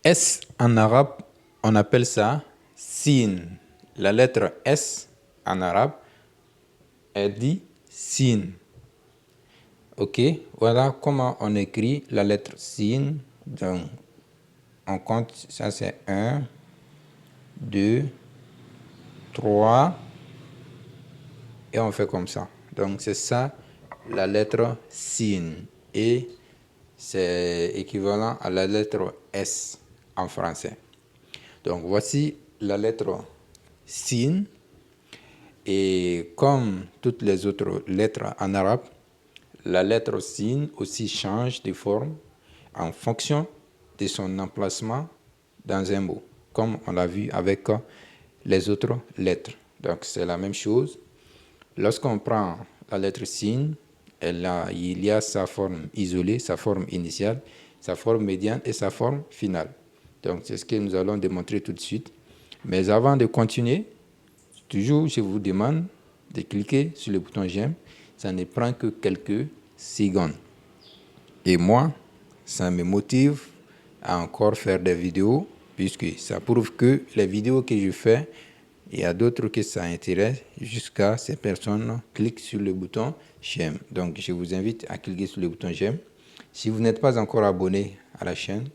S en arabe, on appelle ça sin. La lettre S en arabe, elle dit sin. Ok, voilà comment on écrit la lettre sin. Donc, on compte, ça c'est 1, 2, 3, et on fait comme ça. Donc, c'est ça la lettre sin. Et c'est équivalent à la lettre S en français. Donc, voici la lettre sin. Et comme toutes les autres lettres en arabe, la lettre sin aussi change de forme en fonction de son emplacement dans un mot, comme on l'a vu avec les autres lettres. Donc, c'est la même chose. Lorsqu'on prend la lettre sin, il y a sa forme isolée, sa forme initiale, sa forme médiane et sa forme finale. Donc, c'est ce que nous allons démontrer tout de suite. Mais avant de continuer, toujours, je vous demande de cliquer sur le bouton j'aime. Ça ne prend que quelques secondes. Et moi, ça me motive à encore faire des vidéos, puisque ça prouve que les vidéos que je fais, il y a d'autres que ça intéresse, jusqu'à ces personnes cliquent sur le bouton j'aime. Donc, je vous invite à cliquer sur le bouton j'aime. Si vous n'êtes pas encore abonné à la chaîne,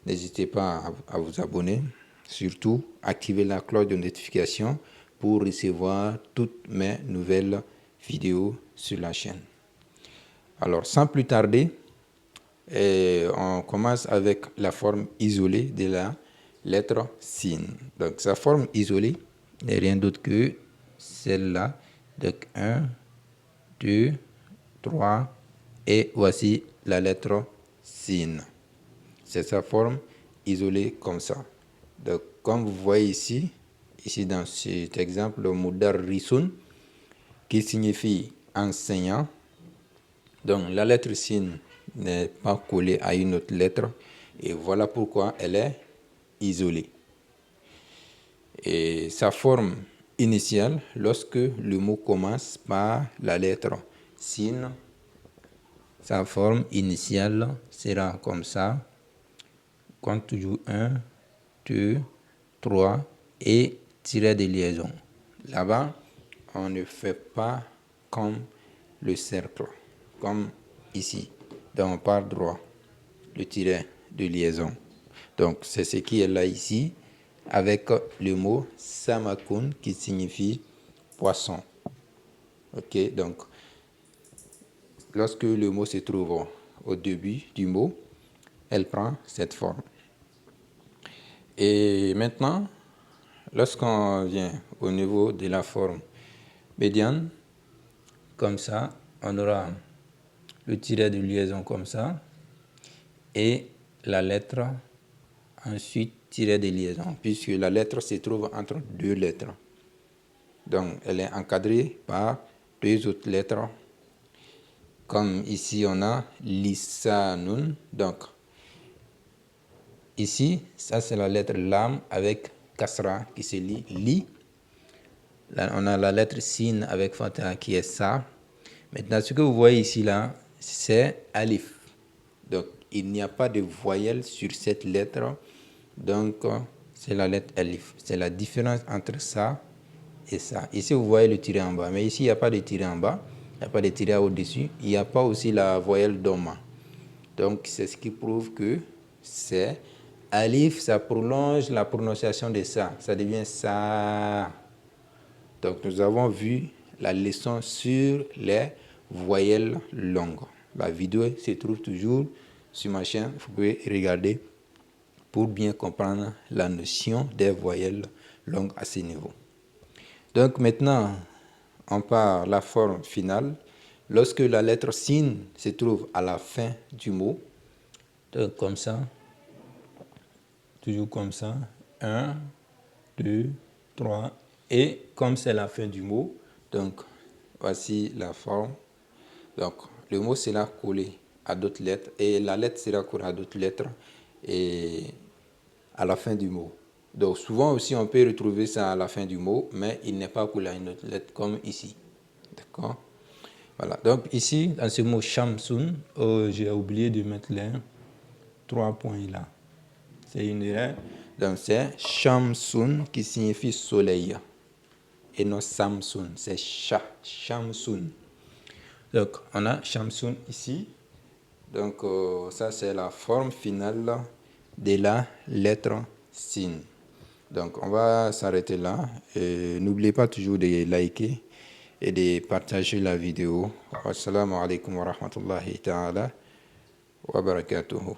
n'hésitez pas à vous abonner. Surtout, activez la cloche de notification pour recevoir toutes mes nouvelles vidéos sur la chaîne. Alors, sans plus tarder, on commence avec la forme isolée de la lettre sin. Donc, sa forme isolée n'est rien d'autre que celle-là. Donc, 1, 2, 3, et voici la lettre sin. C'est sa forme isolée comme ça. Donc, comme vous voyez ici dans cet exemple, le mudarrisun, qui signifie enseignant. Donc, la lettre sin n'est pas collée à une autre lettre, et voilà pourquoi elle est isolée. Et sa forme initiale, lorsque le mot commence par la lettre sin, sa forme initiale sera comme ça. Compte toujours 1, 2, 3 et tiret de liaison. Là-bas, on ne fait pas comme le cercle, comme ici. Donc, on part droit, le tiret de liaison. Donc, c'est ce qui est là ici, avec le mot samakun qui signifie poisson. Ok, donc, lorsque le mot se trouve au début du mot, elle prend cette forme. Et maintenant, lorsqu'on vient au niveau de la forme médiane, comme ça, on aura le tiret de liaison comme ça, et la lettre, ensuite tiret de liaison, puisque la lettre se trouve entre deux lettres. Donc, elle est encadrée par deux autres lettres, comme ici on a lisanun. Donc, ici, ça c'est la lettre lam avec kasra qui se lit li. Là, on a la lettre sin avec fatha qui est ça. Maintenant, ce que vous voyez ici, là, c'est alif. Donc, il n'y a pas de voyelle sur cette lettre. Donc, c'est la lettre alif. C'est la différence entre ça et ça. Ici, vous voyez le tiret en bas. Mais ici, il n'y a pas de tiret en bas. Il n'y a pas de tiret au-dessus. Il n'y a pas aussi la voyelle doma. Donc, c'est ce qui prouve que c'est alif. Ça prolonge la prononciation de ça. Ça devient ça. Donc, nous avons vu la leçon sur les voyelles longues. La vidéo se trouve toujours sur ma chaîne. Vous pouvez regarder pour bien comprendre la notion des voyelles longues à ce niveau. Donc, maintenant, on part la forme finale. Lorsque la lettre sin se trouve à la fin du mot, donc comme ça, toujours comme ça, 1, 2, 3, et comme c'est la fin du mot, donc voici la forme. Donc le mot sera collé à d'autres lettres et la lettre sera collée à d'autres lettres et à la fin du mot. Donc souvent aussi on peut retrouver ça à la fin du mot, mais il n'est pas collé à une autre lettre comme ici. D'accord? Voilà. Donc ici, dans ce mot Shamsun, j'ai oublié de mettre les 3 points là. C'est une erreur. Donc, c'est Shamsun qui signifie soleil. Et non Samsun, c'est Shamsun. Donc, on a Shamsun ici. Donc, ça, c'est la forme finale de la lettre Sin. Donc, on va s'arrêter là. Et n'oubliez pas toujours de liker et de partager la vidéo. Assalamu alaikum wa rahmatullahi ta'ala wa barakatuhu.